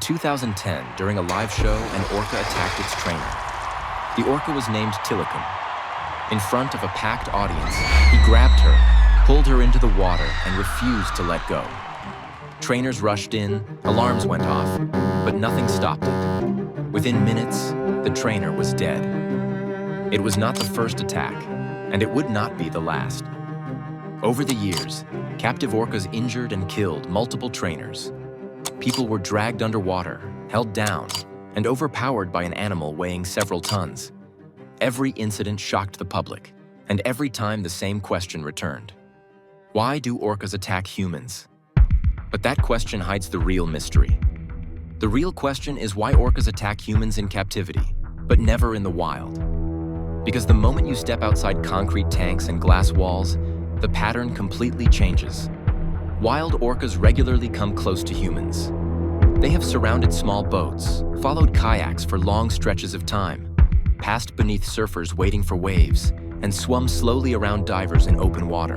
2010, during a live show, an orca attacked its trainer. The orca was named Tilikum. In front of a packed audience, he grabbed her, pulled her into the water, and refused to let go. Trainers rushed in, alarms went off, but nothing stopped it. Within minutes, the trainer was dead. It was not the first attack, and it would not be the last. Over the years, captive orcas injured and killed multiple trainers. People were dragged underwater, held down, and overpowered by an animal weighing several tons. Every incident shocked the public, and every time the same question returned. Why do orcas attack humans? But that question hides the real mystery. The real question is why orcas attack humans in captivity, but never in the wild. Because the moment you step outside concrete tanks and glass walls, the pattern completely changes. Wild orcas regularly come close to humans. They have surrounded small boats, followed kayaks for long stretches of time, passed beneath surfers waiting for waves, and swum slowly around divers in open water.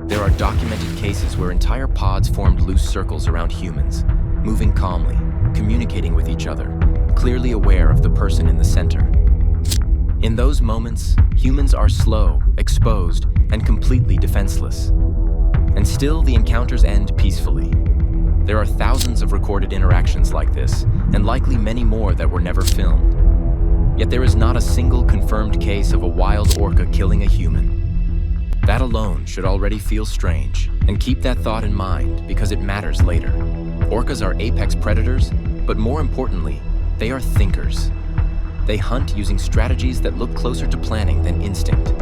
There are documented cases where entire pods formed loose circles around humans, moving calmly, communicating with each other, clearly aware of the person in the center. In those moments, humans are slow, exposed, and completely defenseless. And still, the encounters end peacefully. There are thousands of recorded interactions like this, and likely many more that were never filmed. Yet there is not a single confirmed case of a wild orca killing a human. That alone should already feel strange, and keep that thought in mind because it matters later. Orcas are apex predators, but more importantly, they are thinkers. They hunt using strategies that look closer to planning than instinct.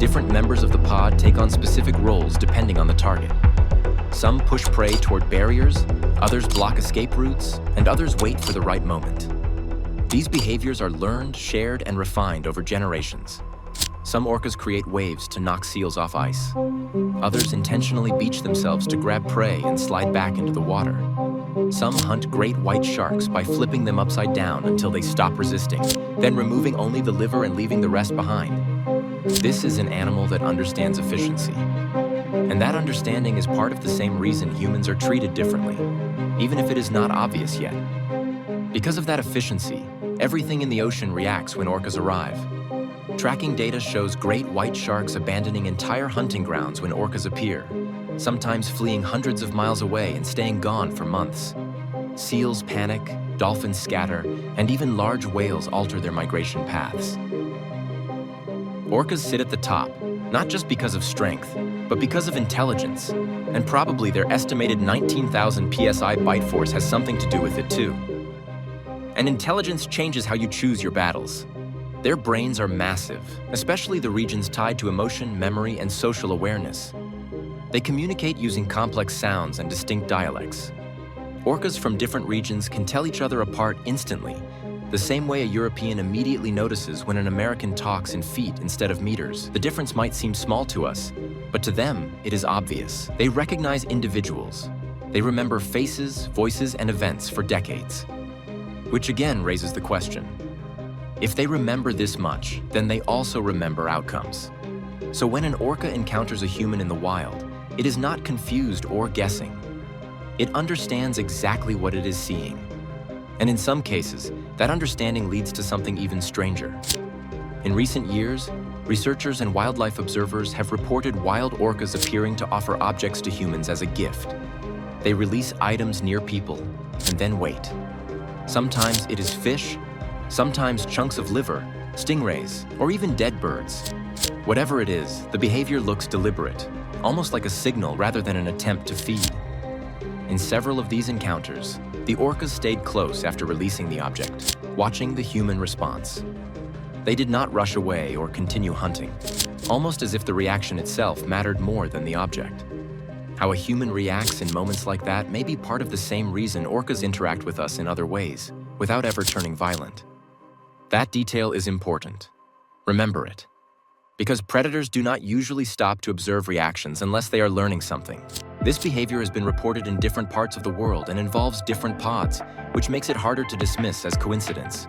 Different members of the pod take on specific roles depending on the target. Some push prey toward barriers, others block escape routes, and others wait for the right moment. These behaviors are learned, shared, and refined over generations. Some orcas create waves to knock seals off ice. Others intentionally beach themselves to grab prey and slide back into the water. Some hunt great white sharks by flipping them upside down until they stop resisting, then removing only the liver and leaving the rest behind. This is an animal that understands efficiency. And that understanding is part of the same reason humans are treated differently, even if it is not obvious yet. Because of that efficiency, everything in the ocean reacts when orcas arrive. Tracking data shows great white sharks abandoning entire hunting grounds when orcas appear, sometimes fleeing hundreds of miles away and staying gone for months. Seals panic, dolphins scatter, and even large whales alter their migration paths. Orcas sit at the top, not just because of strength, but because of intelligence, and probably their estimated 19,000 psi bite force has something to do with it too. And intelligence changes how you choose your battles. Their brains are massive, especially the regions tied to emotion, memory, and social awareness. They communicate using complex sounds and distinct dialects. Orcas from different regions can tell each other apart instantly, the same way a European immediately notices when an American talks in feet instead of meters. The difference might seem small to us, but to them, it is obvious. They recognize individuals. They remember faces, voices, and events for decades. Which again raises the question, if they remember this much, then they also remember outcomes. So when an orca encounters a human in the wild, it is not confused or guessing. It understands exactly what it is seeing. And in some cases, that understanding leads to something even stranger. In recent years, researchers and wildlife observers have reported wild orcas appearing to offer objects to humans as a gift. They release items near people and then wait. Sometimes it is fish, sometimes chunks of liver, stingrays, or even dead birds. Whatever it is, the behavior looks deliberate, almost like a signal rather than an attempt to feed. In several of these encounters, the orcas stayed close after releasing the object, watching the human response. They did not rush away or continue hunting, almost as if the reaction itself mattered more than the object. How a human reacts in moments like that may be part of the same reason orcas interact with us in other ways, without ever turning violent. That detail is important. Remember it. Because predators do not usually stop to observe reactions unless they are learning something. This behavior has been reported in different parts of the world and involves different pods, which makes it harder to dismiss as coincidence.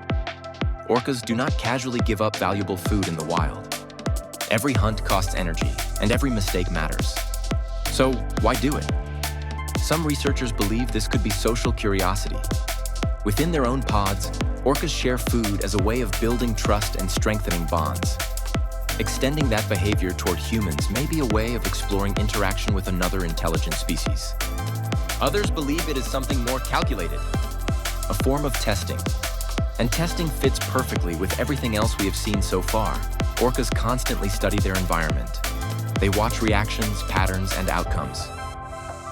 Orcas do not casually give up valuable food in the wild. Every hunt costs energy, and every mistake matters. So why do it? Some researchers believe this could be social curiosity. Within their own pods, orcas share food as a way of building trust and strengthening bonds. Extending that behavior toward humans may be a way of exploring interaction with another intelligent species. Others believe it is something more calculated, a form of testing. And testing fits perfectly with everything else we have seen so far. Orcas constantly study their environment. They watch reactions, patterns, and outcomes.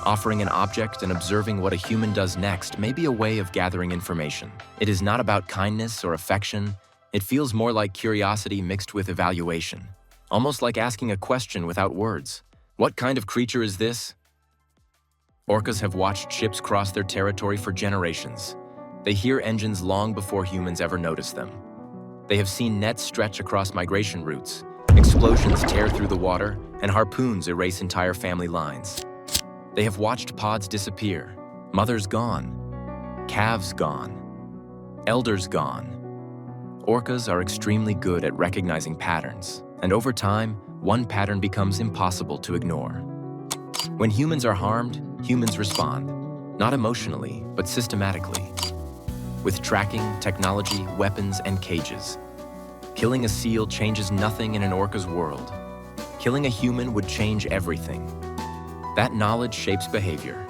Offering an object and observing what a human does next may be a way of gathering information. It is not about kindness or affection. It feels more like curiosity mixed with evaluation. Almost like asking a question without words. What kind of creature is this? Orcas have watched ships cross their territory for generations. They hear engines long before humans ever notice them. They have seen nets stretch across migration routes, explosions tear through the water, and harpoons erase entire family lines. They have watched pods disappear, mothers gone, calves gone, elders gone. Orcas are extremely good at recognizing patterns, and over time, one pattern becomes impossible to ignore. When humans are harmed, humans respond, not emotionally, but systematically. With tracking, technology, weapons, and cages. Killing a seal changes nothing in an orca's world. Killing a human would change everything. That knowledge shapes behavior.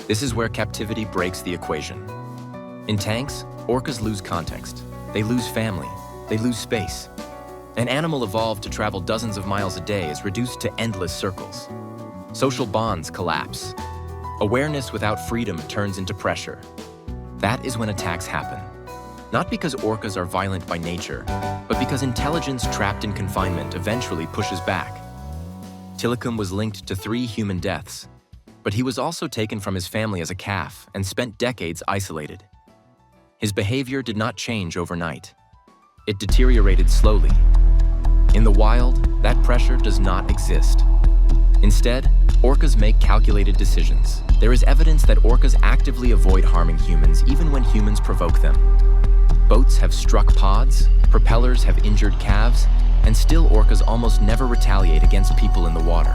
This is where captivity breaks the equation. In tanks, orcas lose context. They lose family. They lose space. An animal evolved to travel dozens of miles a day is reduced to endless circles. Social bonds collapse. Awareness without freedom turns into pressure. That is when attacks happen. Not because orcas are violent by nature, but because intelligence trapped in confinement eventually pushes back. Tilikum was linked to 3 human deaths, but he was also taken from his family as a calf and spent decades isolated. His behavior did not change overnight. It deteriorated slowly. In the wild, that pressure does not exist. Instead, orcas make calculated decisions. There is evidence that orcas actively avoid harming humans even when humans provoke them. Boats have struck pods, propellers have injured calves, and still orcas almost never retaliate against people in the water.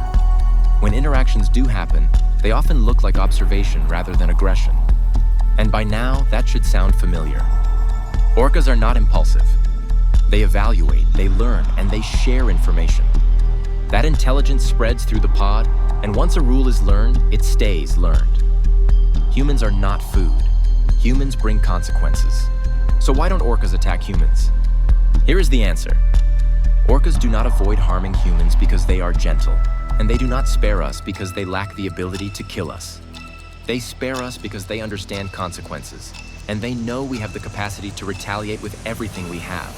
When interactions do happen, they often look like observation rather than aggression. And by now, that should sound familiar. Orcas are not impulsive. They evaluate, they learn, and they share information. That intelligence spreads through the pod, and once a rule is learned, it stays learned. Humans are not food. Humans bring consequences. So why don't orcas attack humans? Here is the answer. Orcas do not avoid harming humans because they are gentle, and they do not spare us because they lack the ability to kill us. They spare us because they understand consequences, and they know we have the capacity to retaliate with everything we have.